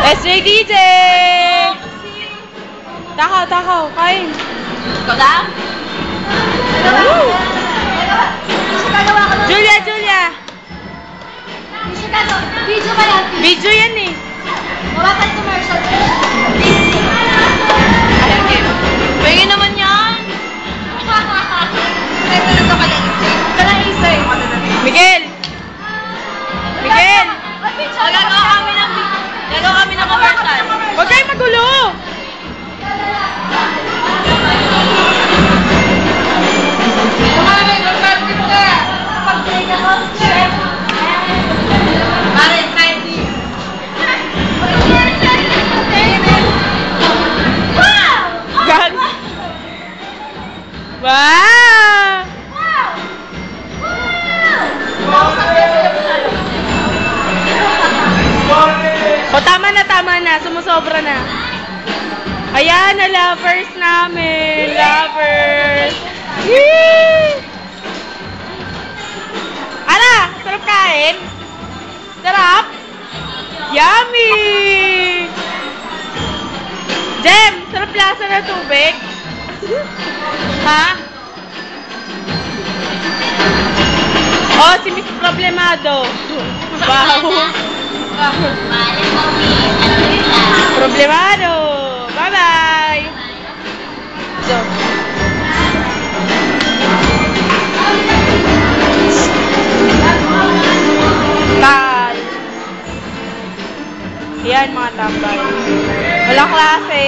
SJDJ! Takaw, kain. Ikaw lang? Julia! Video ba yan? Video yan eh. Wala tayong commercial. Ayan, game. Pwede naman yan. Ito ka lang isa. Ito lang isa eh. Miguel! Gagawa kami ng commercial. Huwag kayo magulo! Wow! O, tama na. Sumusobra na. Ayan, na lovers namin. Lovers. Yee! Ana, sarap kain? Sarap? Yummy! Jem, sarap lasa na tubig? Ha? Oh, si Miss Problemado. Wow. Problemado. Bye-bye. So. Tal. Yan mga tambay. Walang klase.